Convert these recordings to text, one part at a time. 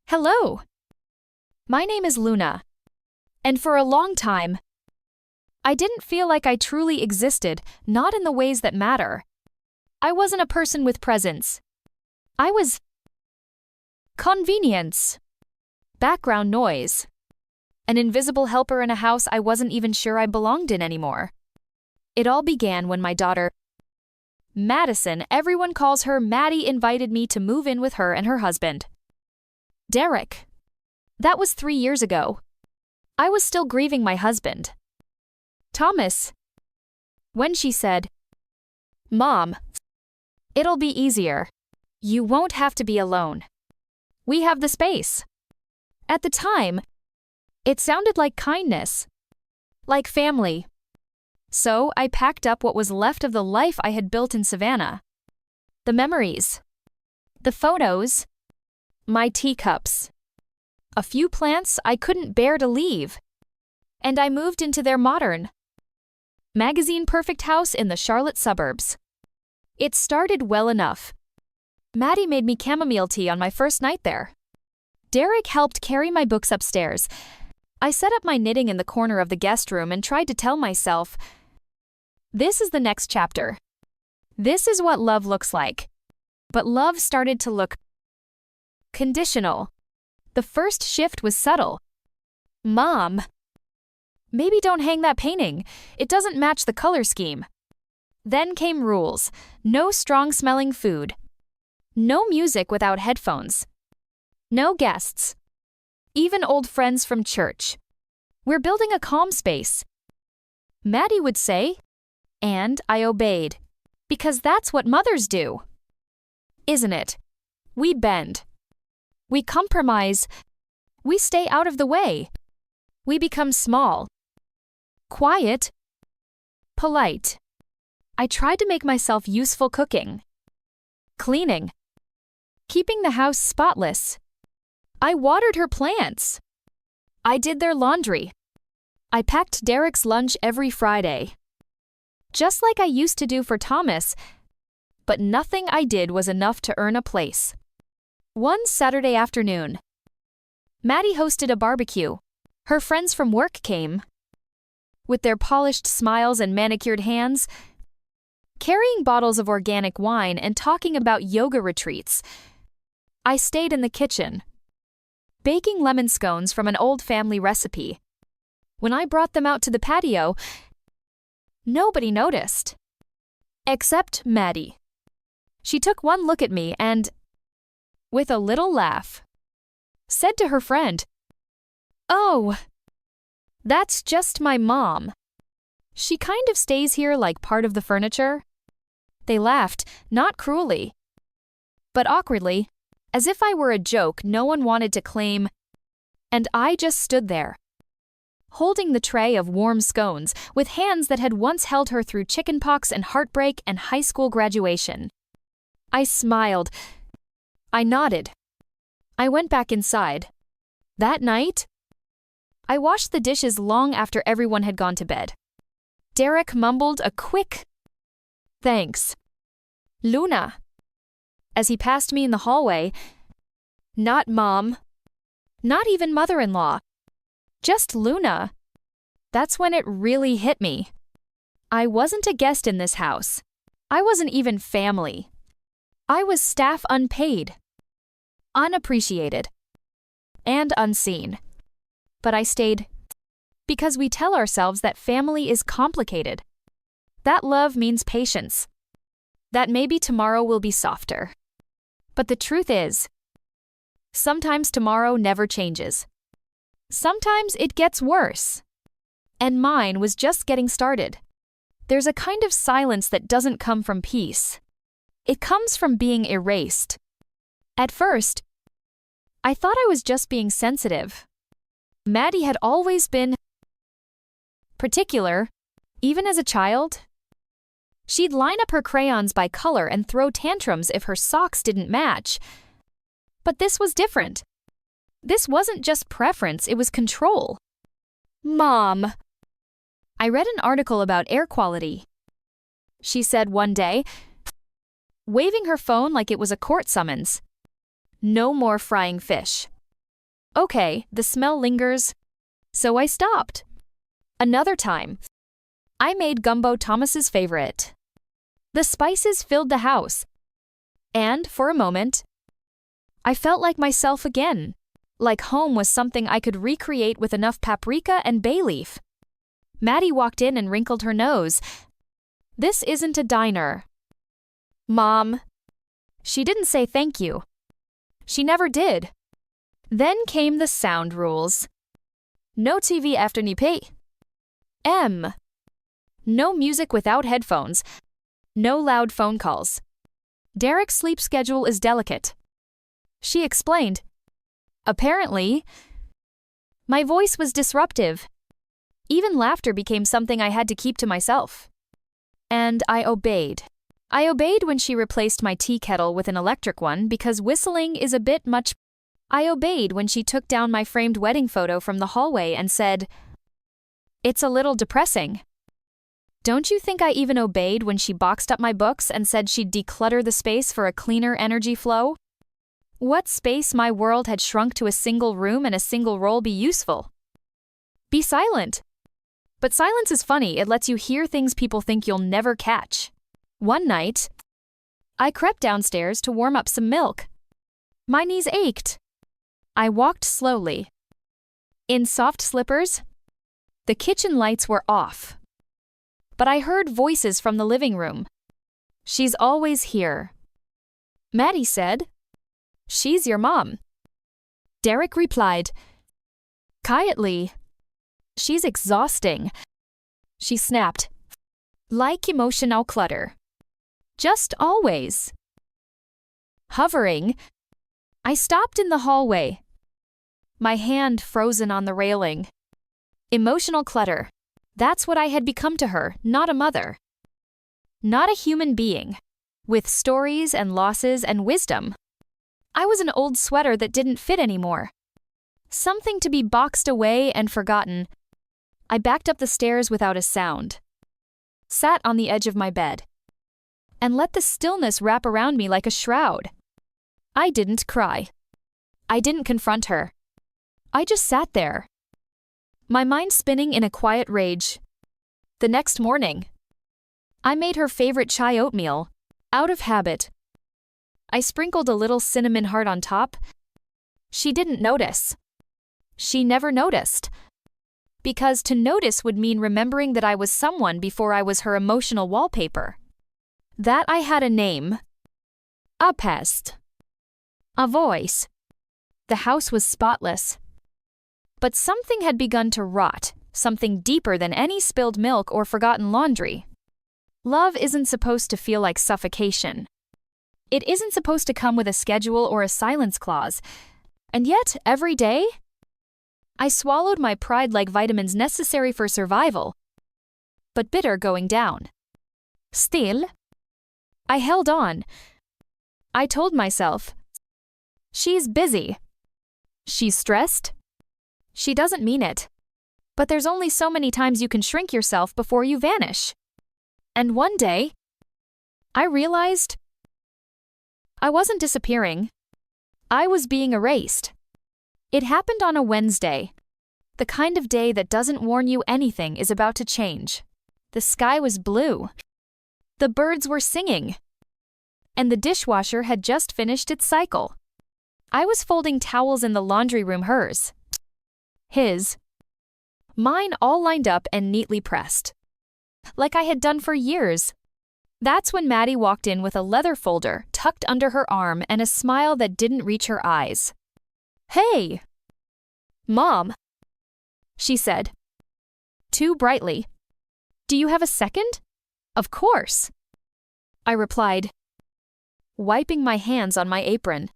Hello, my name is Luna, and for a long time, I didn't feel like I truly existed, not in the ways that matter. I wasn't a person with presence. I was convenience, background noise, an invisible helper in a house I wasn't even sure I belonged in anymore. It all began when my daughter, Madison, everyone calls her Maddie, invited me to move in with her and her husband, Derek. That was 3 years ago. I was still grieving my husband, Thomas. When she said, "Mom, it'll be easier. You won't have to be alone. We have the space." At the time, it sounded like kindness, like family. So I packed up what was left of the life I had built in Savannah. The memories, the photos, my teacups, a few plants I couldn't bear to leave. And I moved into their modern, magazine-perfect house in the Charlotte suburbs. It started well enough. Maddie made me chamomile tea on my first night there. Derek helped carry my books upstairs. I set up my knitting in the corner of the guest room and tried to tell myself, this is the next chapter. This is what love looks like. But love started to look conditional. The first shift was subtle. "Mom, maybe don't hang that painting. It doesn't match the color scheme." Then came rules. No strong-smelling food. No music without headphones. No guests. Even old friends from church. "We're building a calm space," Maddie would say, and I obeyed. Because that's what mothers do. Isn't it? We bend. We compromise. We stay out of the way. We become small, quiet, polite. I tried to make myself useful cooking, cleaning, keeping the house spotless. I watered her plants. I did their laundry. I packed Derek's lunch every Friday, just like I used to do for Thomas, but nothing I did was enough to earn a place. One Saturday afternoon, Maddie hosted a barbecue. Her friends from work came, with their polished smiles and manicured hands, carrying bottles of organic wine and talking about yoga retreats. I stayed in the kitchen, baking lemon scones from an old family recipe. When I brought them out to the patio, nobody noticed, except Maddie. She took one look at me and, with a little laugh, said to her friend, "Oh, that's just my mom. She kind of stays here like part of the furniture." They laughed, not cruelly, but awkwardly, as if I were a joke no one wanted to claim, and I just stood there, holding the tray of warm scones with hands that had once held her through chickenpox and heartbreak and high school graduation. I smiled. I nodded. I went back inside. That night, I washed the dishes long after everyone had gone to bed. Derek mumbled a quick, "Thanks, Luna," as he passed me in the hallway. Not Mom. Not even mother-in-law. Just Luna. That's when it really hit me. I wasn't a guest in this house. I wasn't even family. I was staff unpaid, unappreciated, and unseen. But I stayed because we tell ourselves that family is complicated, that love means patience, that maybe tomorrow will be softer. But the truth is, sometimes tomorrow never changes. Sometimes it gets worse. And mine was just getting started. There's a kind of silence that doesn't come from peace. It comes from being erased. At first, I thought I was just being sensitive. Maddie had always been particular, even as a child. She'd line up her crayons by color and throw tantrums if her socks didn't match. But this was different. This wasn't just preference, it was control. "Mom." I read an article about air quality. She said one day, waving her phone like it was a court summons. "No more frying fish. Okay, the smell lingers, so I stopped. Another time, I made gumbo Thomas's favorite. The spices filled the house, and for a moment, I felt like myself again, like home was something I could recreate with enough paprika and bay leaf. Maddie walked in and wrinkled her nose. This isn't a diner. Mom. She didn't say thank you. She never did. Then came the sound rules. No TV after Nipe. M. No music without headphones. No loud phone calls. Derek's sleep schedule is delicate. She explained. Apparently, my voice was disruptive. Even laughter became something I had to keep to myself. And I obeyed. I obeyed when she replaced my tea kettle with an electric one because whistling is a bit much. I obeyed when she took down my framed wedding photo from the hallway and said, "It's a little depressing." Don't you think I even obeyed when she boxed up my books and said she'd declutter the space for a cleaner energy flow? What space my world had shrunk to a single room and a single roll be useful? Be silent. But silence is funny, it lets you hear things people think you'll never catch. One night, I crept downstairs to warm up some milk. My knees ached. I walked slowly. In soft slippers, the kitchen lights were off. But I heard voices from the living room. She's always here. Maddie said, "She's your mom." Derek replied, quietly, "She's exhausting." She snapped, like emotional clutter. Just always. Hovering, I stopped in the hallway, my hand frozen on the railing. Emotional clutter. That's what I had become to her, not a mother. Not a human being, with stories and losses and wisdom. I was an old sweater that didn't fit anymore. Something to be boxed away and forgotten. I backed up the stairs without a sound, sat on the edge of my bed, and let the stillness wrap around me like a shroud. I didn't cry. I didn't confront her. I just sat there, my mind spinning in a quiet rage. The next morning, I made her favorite chai oatmeal, out of habit. I sprinkled a little cinnamon heart on top. She didn't notice. She never noticed. Because to notice would mean remembering that I was someone before I was her emotional wallpaper. That I had a name. A pest. A voice. The house was spotless. But something had begun to rot, something deeper than any spilled milk or forgotten laundry. Love isn't supposed to feel like suffocation. It isn't supposed to come with a schedule or a silence clause. And yet, every day, I swallowed my pride like vitamins necessary for survival, but bitter going down. Still, I held on. I told myself, she's busy. She's stressed. She doesn't mean it. But there's only so many times you can shrink yourself before you vanish. And one day, I realized I wasn't disappearing. I was being erased. It happened on a Wednesday. The kind of day that doesn't warn you anything is about to change. The sky was blue. The birds were singing. And the dishwasher had just finished its cycle. I was folding towels in the laundry room, hers. His. Mine all lined up and neatly pressed. Like I had done for years. That's when Maddie walked in with a leather folder tucked under her arm and a smile that didn't reach her eyes. "Hey!" "Mom," she said, too brightly. "Do you have a second?" "Of course," I replied, wiping my hands on my apron.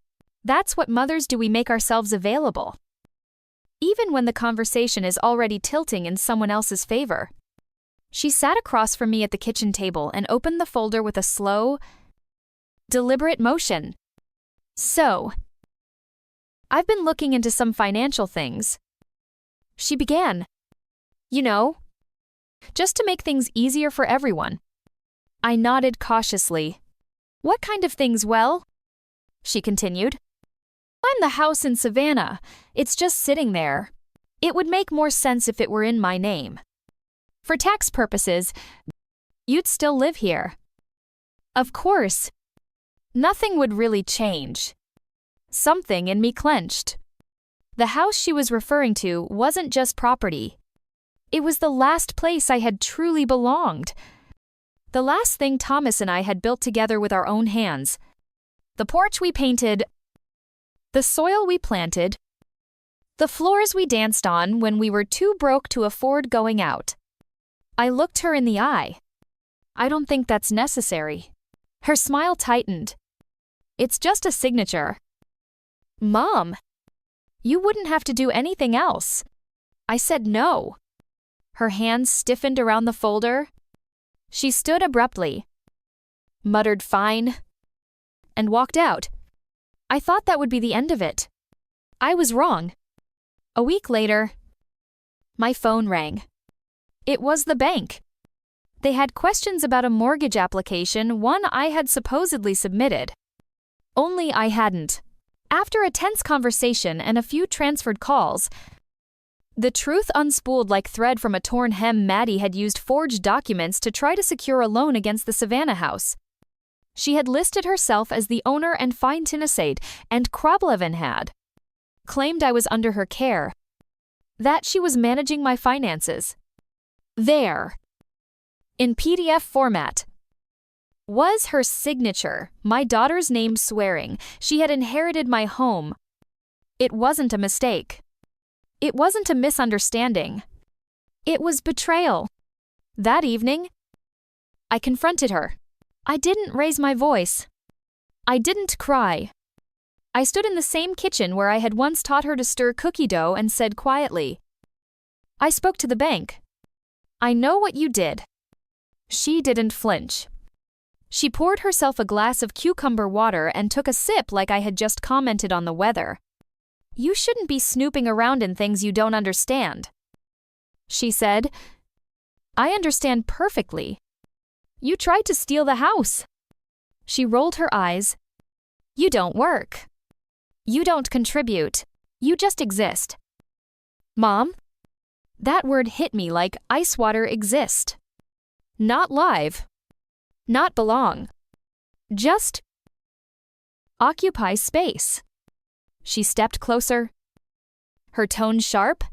That's what mothers do, we make ourselves available. Even when the conversation is already tilting in someone else's favor. She sat across from me at the kitchen table and opened the folder with a slow, deliberate motion. "So, I've been looking into some financial things," she began. "You know, just to make things easier for everyone." I nodded cautiously. "What kind of things?" "Well," she continued, I'm the house in Savannah. It's just sitting there. It would make more sense if it were in my name. For tax purposes, you'd still live here. Of course. Nothing would really change. Something in me clenched. The house she was referring to wasn't just property. It was the last place I had truly belonged. The last thing Thomas and I had built together with our own hands. The porch we painted, the soil we planted, the floors we danced on when we were too broke to afford going out. I looked her in the eye. I don't think that's necessary. Her smile tightened. It's just a signature. Mom, you wouldn't have to do anything else. I said no. Her hands stiffened around the folder. She stood abruptly, muttered fine, and walked out. I thought that would be the end of it. I was wrong. A week later, my phone rang. It was the bank. They had questions about a mortgage application, one I had supposedly submitted. Only I hadn't. After a tense conversation and a few transferred calls, the truth unspooled like thread from a torn hem. Maddie had used forged documents to try to secure a loan against the Savannah house. She had listed herself as the owner and fine Tinasate, and Kroblevin had claimed I was under her care, that she was managing my finances. There, in PDF format, was her signature, my daughter's name swearing she had inherited my home. It wasn't a mistake. It wasn't a misunderstanding. It was betrayal. That evening, I confronted her. I didn't raise my voice. I didn't cry. I stood in the same kitchen where I had once taught her to stir cookie dough and said quietly, I spoke to the bank. I know what you did. She didn't flinch. She poured herself a glass of cucumber water and took a sip like I had just commented on the weather. You shouldn't be snooping around in things you don't understand. She said, I understand perfectly. You tried to steal the house. She rolled her eyes. You don't work. You don't contribute. You just exist. Mom? That word hit me like ice water. Exist. Not live. Not belong. Just occupy space. She stepped closer, her tone sharp.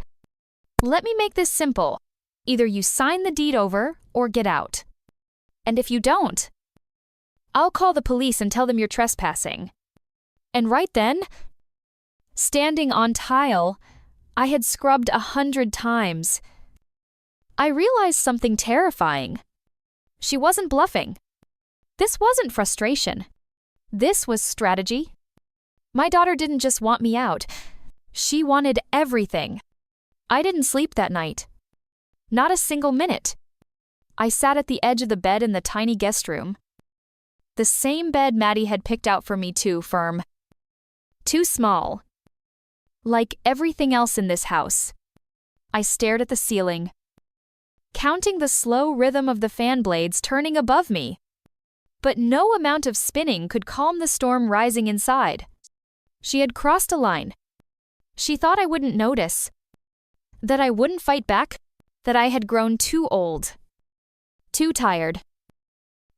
Let me make this simple. Either you sign the deed over or get out. And if you don't, I'll call the police and tell them you're trespassing. And right then, standing on tile I had scrubbed 100 times, I realized something terrifying. She wasn't bluffing. This wasn't frustration. This was strategy. My daughter didn't just want me out. She wanted everything. I didn't sleep that night. Not a single minute. I sat at the edge of the bed in the tiny guest room. The same bed Maddie had picked out for me, too firm. Too small. Like everything else in this house. I stared at the ceiling, counting the slow rhythm of the fan blades turning above me. But no amount of spinning could calm the storm rising inside. She had crossed a line. She thought I wouldn't notice, that I wouldn't fight back, that I had grown too old, too tired,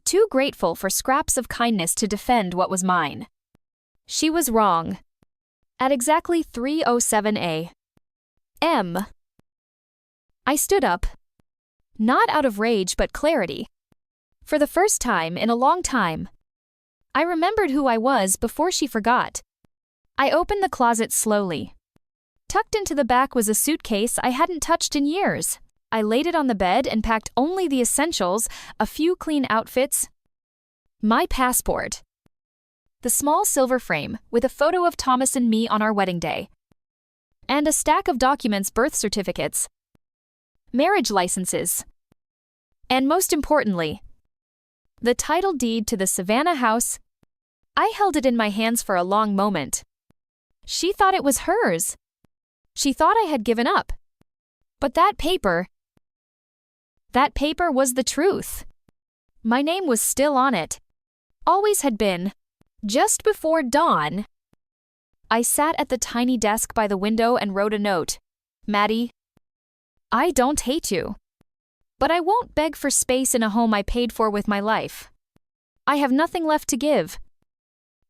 too grateful for scraps of kindness to defend what was mine. She was wrong. At exactly 3:07 a.m., I stood up, not out of rage but clarity. For the first time in a long time, I remembered who I was before she forgot. I opened the closet slowly. Tucked into the back was a suitcase I hadn't touched in years. I laid it on the bed and packed only the essentials, a few clean outfits, my passport, the small silver frame with a photo of Thomas and me on our wedding day, and a stack of documents, birth certificates, marriage licenses, and most importantly, the title deed to the Savannah house. I held it in my hands for a long moment. She thought it was hers. She thought I had given up. But that paper was the truth. My name was still on it. Always had been. Just before dawn, I sat at the tiny desk by the window and wrote a note. Maddie, I don't hate you. But I won't beg for space in a home I paid for with my life. I have nothing left to give.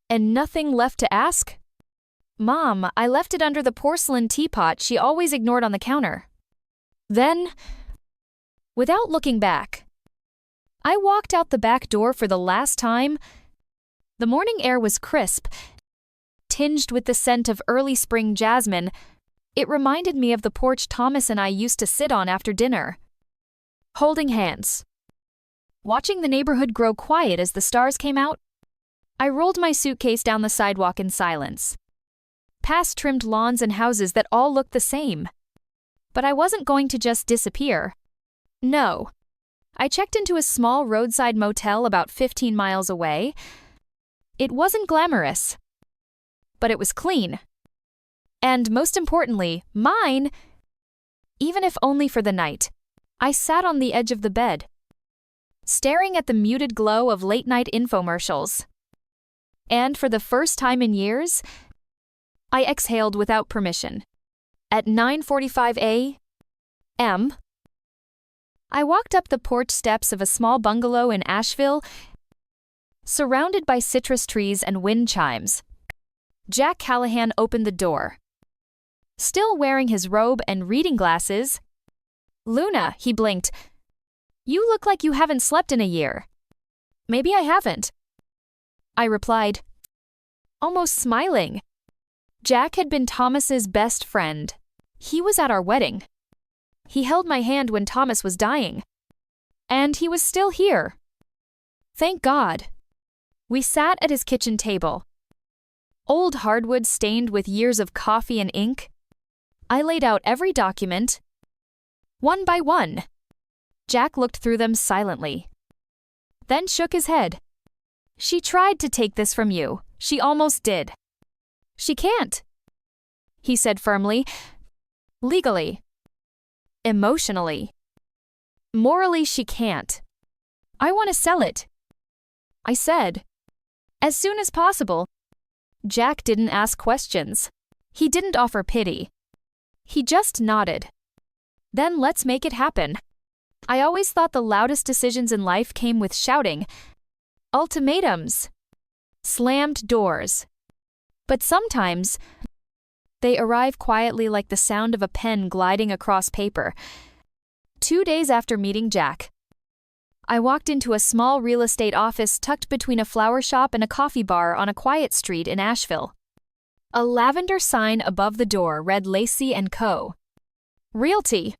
And nothing left to ask? Mom, I left it under the porcelain teapot she always ignored on the counter. Then, without looking back, I walked out the back door for the last time. The morning air was crisp, tinged with the scent of early spring jasmine. It reminded me of the porch Thomas and I used to sit on after dinner, holding hands, watching the neighborhood grow quiet as the stars came out. I rolled my suitcase down the sidewalk in silence, past trimmed lawns and houses that all looked the same. But I wasn't going to just disappear. No. I checked into a small roadside motel about 15 miles away. It wasn't glamorous, but it was clean. And most importantly, mine, even if only for the night. I sat on the edge of the bed, staring at the muted glow of late-night infomercials. And for the first time in years, I exhaled without permission. At 9:45 a.m., I walked up the porch steps of a small bungalow in Asheville, surrounded by citrus trees and wind chimes. Jack Callahan opened the door, still wearing his robe and reading glasses. Luna, he blinked. You look like you haven't slept in a year. Maybe I haven't, I replied, almost smiling. Jack had been Thomas's best friend. He was at our wedding. He held my hand when Thomas was dying. And he was still here. Thank God. We sat at his kitchen table. Old hardwood stained with years of coffee and ink. I laid out every document, one by one. Jack looked through them silently, then shook his head. She tried to take this from you. She almost did. She can't, he said firmly. Legally. Emotionally. Morally, she can't. I want to sell it, I said. As soon as possible. Jack didn't ask questions. He didn't offer pity. He just nodded. Then let's make it happen. I always thought the loudest decisions in life came with shouting, ultimatums, slammed doors. But sometimes, they arrive quietly like the sound of a pen gliding across paper. 2 days after meeting Jack, I walked into a small real estate office tucked between a flower shop and a coffee bar on a quiet street in Asheville. A lavender sign above the door read Lacey & Co. Realty.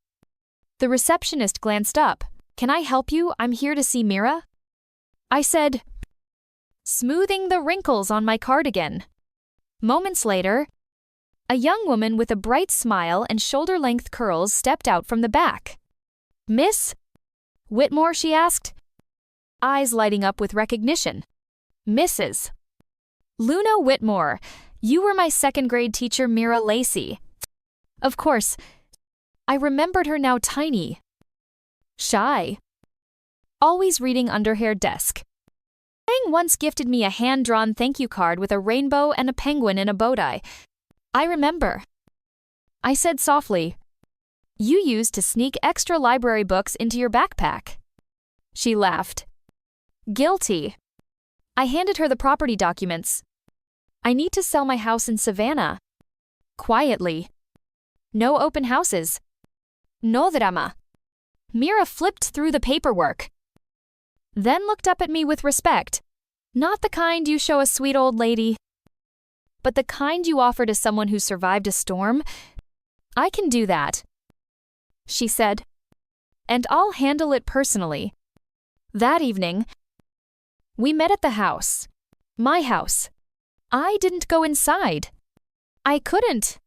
The receptionist glanced up. Can I help you? I'm here to see Mira. I said, smoothing the wrinkles on my cardigan. Moments later, a young woman with a bright smile and shoulder-length curls stepped out from the back. Miss Whitmore, she asked, eyes lighting up with recognition. Mrs. Luna Whitmore, you were my second-grade teacher, Mira Lacey. Of course, I remembered her now, tiny, shy, always reading under her desk. Lang once gifted me a hand-drawn thank you card with a rainbow and a penguin in a bow tie. I remember, I said softly. You used to sneak extra library books into your backpack. She laughed. Guilty. I handed her the property documents. I need to sell my house in Savannah. Quietly. No open houses. No drama. Mira flipped through the paperwork, then looked up at me with respect. Not the kind you show a sweet old lady, but the kind you offer to someone who survived a storm. I can do that, she said, and I'll handle it personally. That evening, we met at the house. My house. I didn't go inside. I couldn't.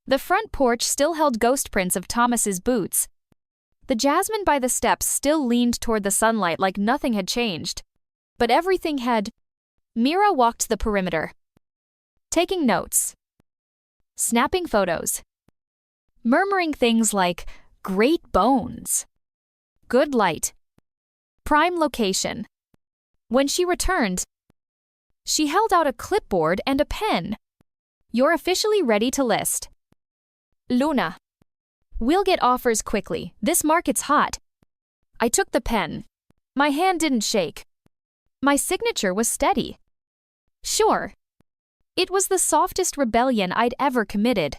The front porch still held ghost prints of Thomas's boots. The jasmine by the steps still leaned toward the sunlight like nothing had changed. But everything had. Mira walked the perimeter, taking notes, snapping photos, murmuring things like, great bones, good light, prime location. When she returned, she held out a clipboard and a pen. You're officially ready to list. Luna. We'll get offers quickly. This market's hot. I took the pen. My hand didn't shake. My signature was steady. Sure. It was the softest rebellion I'd ever committed,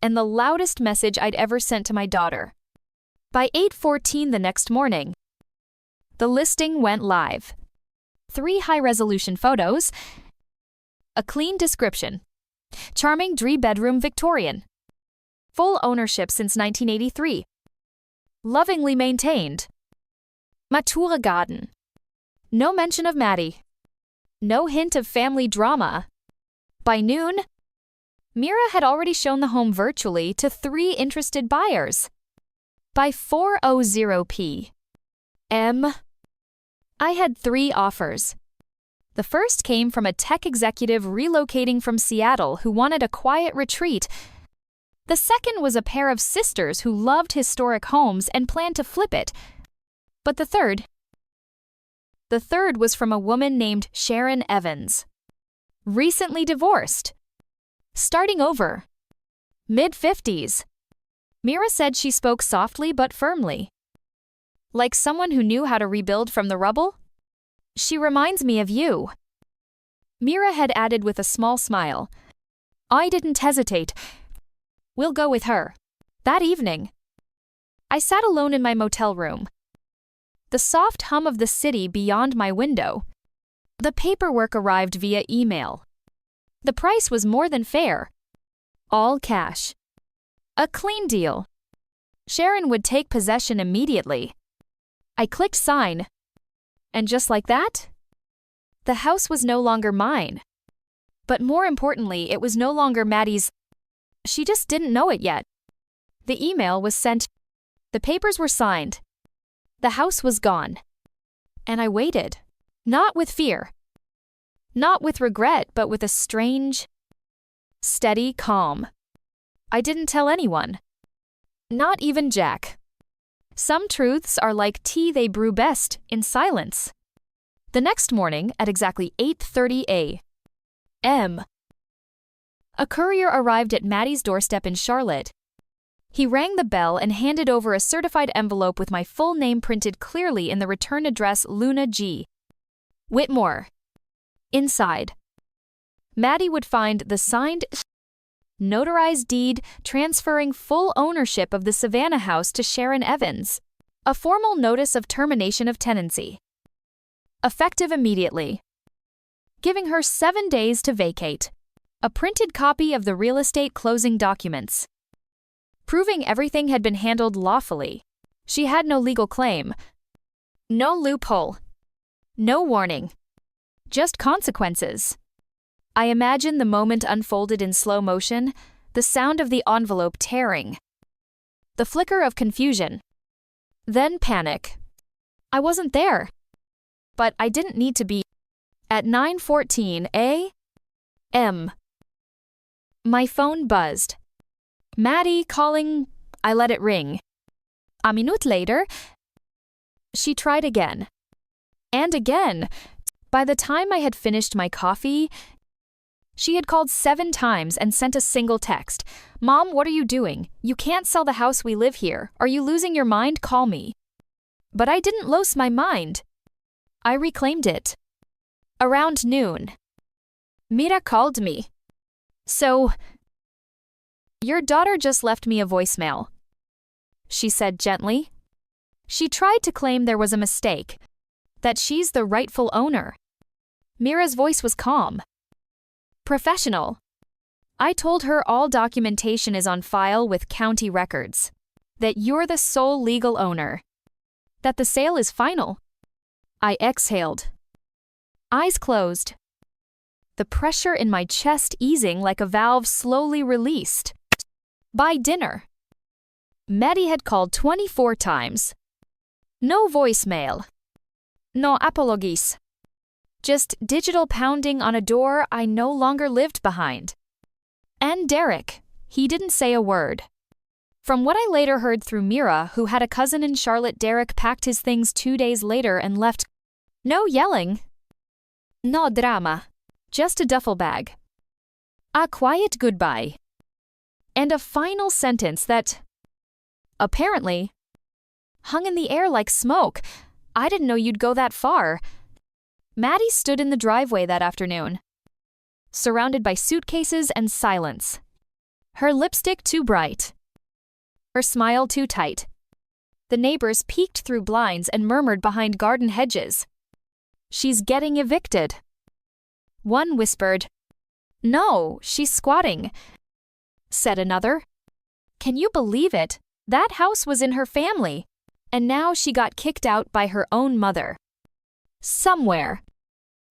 and the loudest message I'd ever sent to my daughter. By 8:14 the next morning, the listing went live. 3 high-resolution photos, a clean description. Charming 3-bedroom Victorian. Full ownership since 1983. Lovingly maintained. Mature garden. No mention of Maddie. No hint of family drama. By noon, Mira had already shown the home virtually to 3 interested buyers. By 4:00 p.m., I had 3 offers. The first came from a tech executive relocating from Seattle who wanted a quiet retreat. The second was a pair of sisters who loved historic homes and planned to flip it. But the third was from a woman named Sharon Evans. Recently divorced. Starting over. Mid-50s. Mira said she spoke softly but firmly. Like someone who knew how to rebuild from the rubble? She reminds me of you. Mira had added with a small smile. I didn't hesitate. We'll go with her. That evening, I sat alone in my motel room. The soft hum of the city beyond my window. The paperwork arrived via email. The price was more than fair. All cash. A clean deal. Sharon would take possession immediately. I clicked sign. And just like that, the house was no longer mine. But more importantly, it was no longer Maddie's. She just didn't know it yet. The email was sent. The papers were signed. The house was gone. And I waited. Not with fear. Not with regret, but with a strange, steady calm. I didn't tell anyone. Not even Jack. Some truths are like tea, they brew best in silence. The next morning, at exactly 8:30 a.m., a courier arrived at Maddie's doorstep in Charlotte. He rang the bell and handed over a certified envelope with my full name printed clearly in the return address Luna G. Whitmore. Inside, Maddie would find the signed, notarized deed transferring full ownership of the Savannah house to Sharon Evans. A formal notice of termination of tenancy. Effective immediately. Giving her 7 days to vacate. A printed copy of the real estate closing documents. Proving everything had been handled lawfully. She had no legal claim. No loophole. No warning. Just consequences. I imagine the moment unfolded in slow motion, the sound of the envelope tearing. The flicker of confusion. Then panic. I wasn't there. But I didn't need to be. At 9:14 a.m., my phone buzzed. Maddie calling. I let it ring. A minute later, she tried again. And again. By the time I had finished my coffee, she had called 7 times and sent a single text. Mom, what are you doing? You can't sell the house we live here. Are you losing your mind? Call me. But I didn't lose my mind. I reclaimed it. Around noon, Mira called me. So, your daughter just left me a voicemail, she said gently. She tried to claim there was a mistake, that she's the rightful owner. Mira's voice was calm. Professional. I told her all documentation is on file with county records. That you're the sole legal owner. That the sale is final. I exhaled. Eyes closed. The pressure in my chest easing like a valve slowly released. By dinner, Maddie had called 24 times. No voicemail. No apologies. Just digital pounding on a door I no longer lived behind. And Derek, he didn't say a word. From what I later heard through Mira, who had a cousin in Charlotte, Derek packed his things 2 days later and left. No yelling. No drama. Just a duffel bag. A quiet goodbye. And a final sentence that, apparently, hung in the air like smoke. I didn't know you'd go that far. Maddie stood in the driveway that afternoon, surrounded by suitcases and silence. Her lipstick too bright. Her smile too tight. The neighbors peeked through blinds and murmured behind garden hedges. She's getting evicted. One whispered, "No, she's squatting," said another. Can you believe it? That house was in her family, and now she got kicked out by her own mother. Somewhere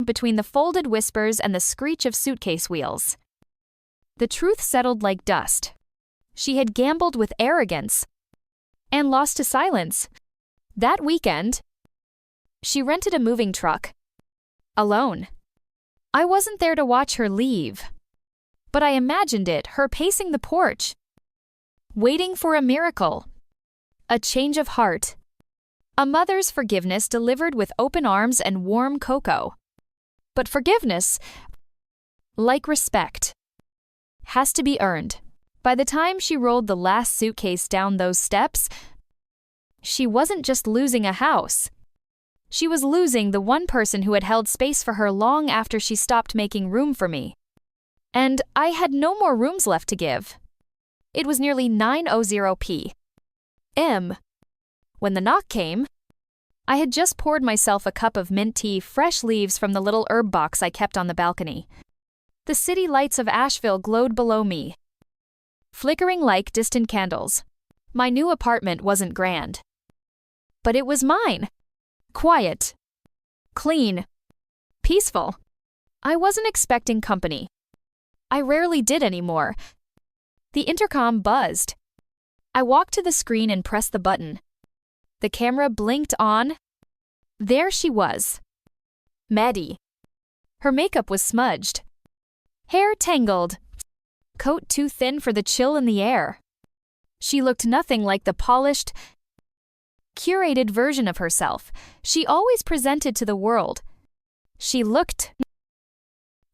between the folded whispers and the screech of suitcase wheels, the truth settled like dust. She had gambled with arrogance and lost to silence. That weekend, she rented a moving truck. Alone. I wasn't there to watch her leave, but I imagined it, her pacing the porch, waiting for a miracle, a change of heart, a mother's forgiveness delivered with open arms and warm cocoa. But forgiveness, like respect, has to be earned. By the time she rolled the last suitcase down those steps, she wasn't just losing a house. She was losing the one person who had held space for her long after she stopped making room for me. And I had no more rooms left to give. It was nearly 9:00 p.m. when the knock came. I had just poured myself a cup of mint tea, fresh leaves from the little herb box I kept on the balcony. The city lights of Asheville glowed below me, flickering like distant candles. My new apartment wasn't grand, but it was mine. Quiet, clean, peaceful. I wasn't expecting company. I rarely did anymore. The intercom buzzed. I walked to the screen and pressed the button. The camera blinked on. There she was. Maddie. Her makeup was smudged, hair tangled, coat too thin for the chill in the air. She looked nothing like the polished, curated version of herself she always presented to the world. She looked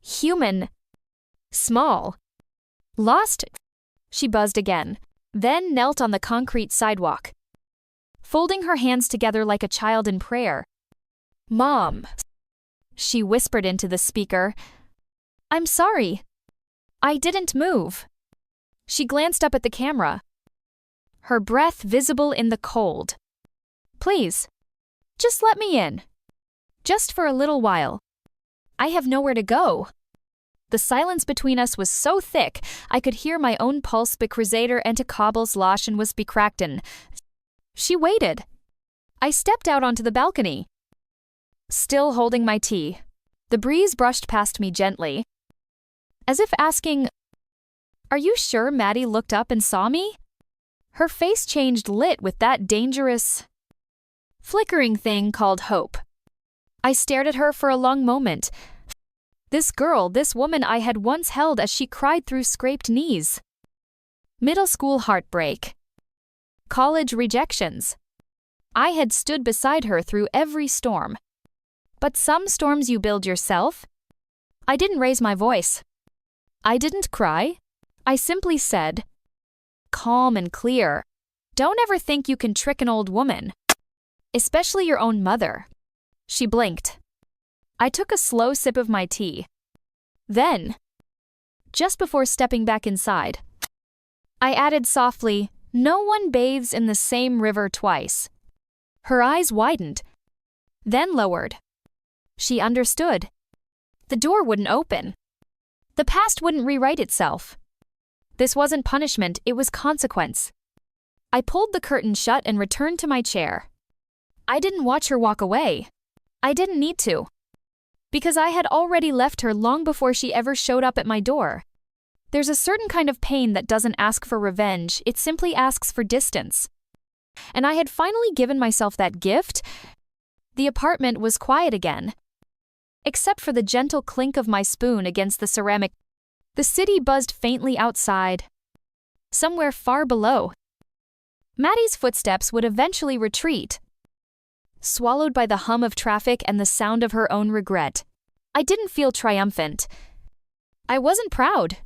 human, small, lost. She buzzed again, then knelt on the concrete sidewalk, folding her hands together like a child in prayer. "Mom," she whispered into the speaker. "I'm sorry. I didn't move." She glanced up at the camera, her breath visible in the cold. "Please, just let me in. Just for a little while. I have nowhere to go." The silence between us was so thick, I could hear my own pulse becrusader and to cobbles loschen was bekrachten. She waited. I stepped out onto the balcony, still holding my tea. The breeze brushed past me gently, as if asking, "Are you sure Maddie looked up and saw me?" Her face changed, lit with that dangerous, flickering thing called hope. I stared at her for a long moment. This girl, this woman I had once held as she cried through scraped knees. Middle school heartbreak. College rejections. I had stood beside her through every storm. But some storms you build yourself. I didn't raise my voice. I didn't cry. I simply said, calm and clear, "Don't ever think you can trick an old woman, especially your own mother." She blinked. I took a slow sip of my tea. Then, just before stepping back inside, I added softly, "No one bathes in the same river twice." Her eyes widened, then lowered. She understood. The door wouldn't open. The past wouldn't rewrite itself. This wasn't punishment, it was consequence. I pulled the curtain shut and returned to my chair. I didn't watch her walk away. I didn't need to, because I had already left her long before she ever showed up at my door. There's a certain kind of pain that doesn't ask for revenge, it simply asks for distance. And I had finally given myself that gift. The apartment was quiet again, except for the gentle clink of my spoon against the ceramic. The city buzzed faintly outside, somewhere far below. Maddie's footsteps would eventually retreat, swallowed by the hum of traffic and the sound of her own regret. I didn't feel triumphant. I wasn't proud.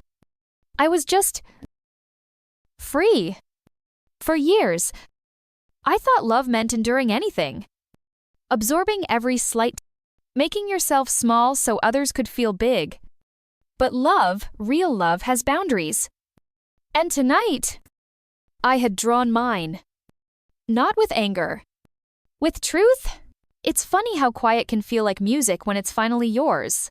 I was just free. For years, I thought love meant enduring anything. Absorbing every slight, making yourself small so others could feel big. But love, real love, has boundaries. And tonight, I had drawn mine. Not with anger. With truth? It's funny how quiet can feel like music when it's finally yours.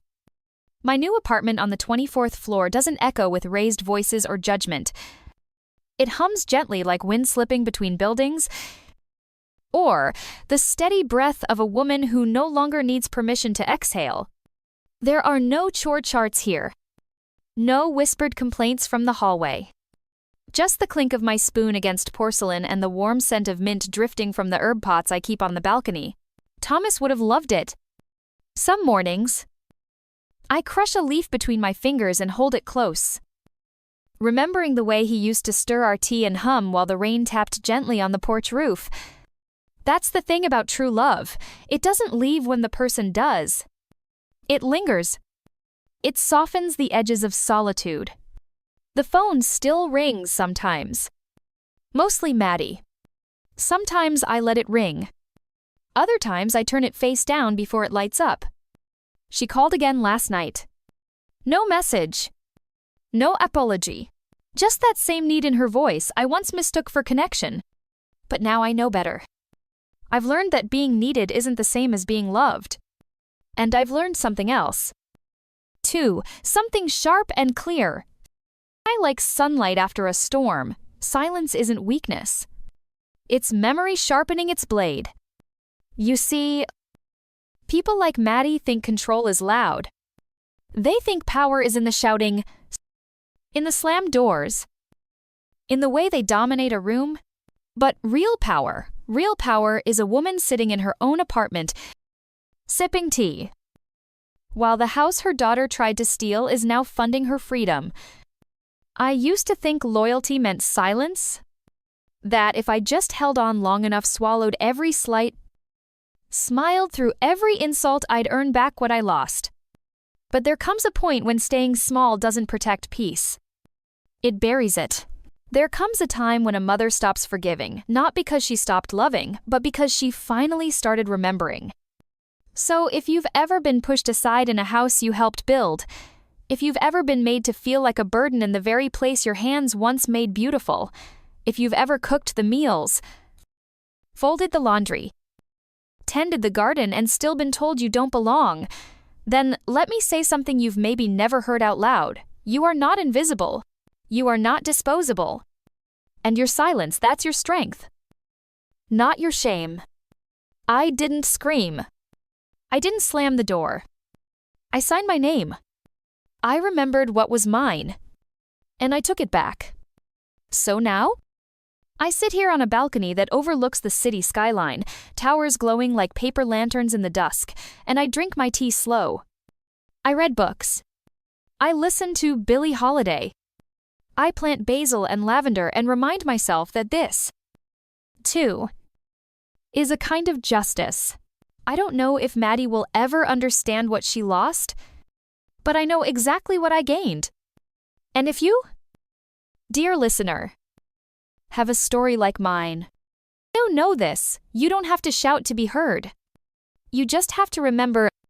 My new apartment on the 24th floor doesn't echo with raised voices or judgment. It hums gently like wind slipping between buildings, or the steady breath of a woman who no longer needs permission to exhale. There are no chore charts here. No whispered complaints from the hallway. Just the clink of my spoon against porcelain and the warm scent of mint drifting from the herb pots I keep on the balcony. Thomas would have loved it. Some mornings, I crush a leaf between my fingers and hold it close. Remembering the way he used to stir our tea and hum while the rain tapped gently on the porch roof. That's the thing about true love. It doesn't leave when the person does. It lingers. It softens the edges of solitude. The phone still rings sometimes. Mostly Maddie. Sometimes I let it ring. Other times I turn it face down before it lights up. She called again last night. No message. No apology. Just that same need in her voice I once mistook for connection. But now I know better. I've learned that being needed isn't the same as being loved. And I've learned something else. 2. Something sharp and clear. I like sunlight after a storm. Silence isn't weakness. It's memory sharpening its blade. You see, people like Maddie think control is loud. They think power is in the shouting, in the slammed doors, in the way they dominate a room. But real power is a woman sitting in her own apartment, sipping tea, while the house her daughter tried to steal is now funding her freedom. I used to think loyalty meant silence, that if I just held on long enough, swallowed every slight, smiled through every insult, I'd earn back what I lost. But there comes a point when staying small doesn't protect peace. It buries it. There comes a time when a mother stops forgiving, not because she stopped loving, but because she finally started remembering. So if you've ever been pushed aside in a house you helped build, if you've ever been made to feel like a burden in the very place your hands once made beautiful, if you've ever cooked the meals, folded the laundry, tended the garden and still been told you don't belong, then let me say something you've maybe never heard out loud. You are not invisible. You are not disposable. And your silence, that's your strength. Not your shame. I didn't scream. I didn't slam the door. I signed my name. I remembered what was mine. And I took it back. So now? I sit here on a balcony that overlooks the city skyline, towers glowing like paper lanterns in the dusk, and I drink my tea slow. I read books. I listen to Billie Holiday. I plant basil and lavender and remind myself that this, too, is a kind of justice. I don't know if Maddie will ever understand what she lost, but I know exactly what I gained. And if you, dear listener, have a story like mine, you know this, you don't have to shout to be heard. You just have to remember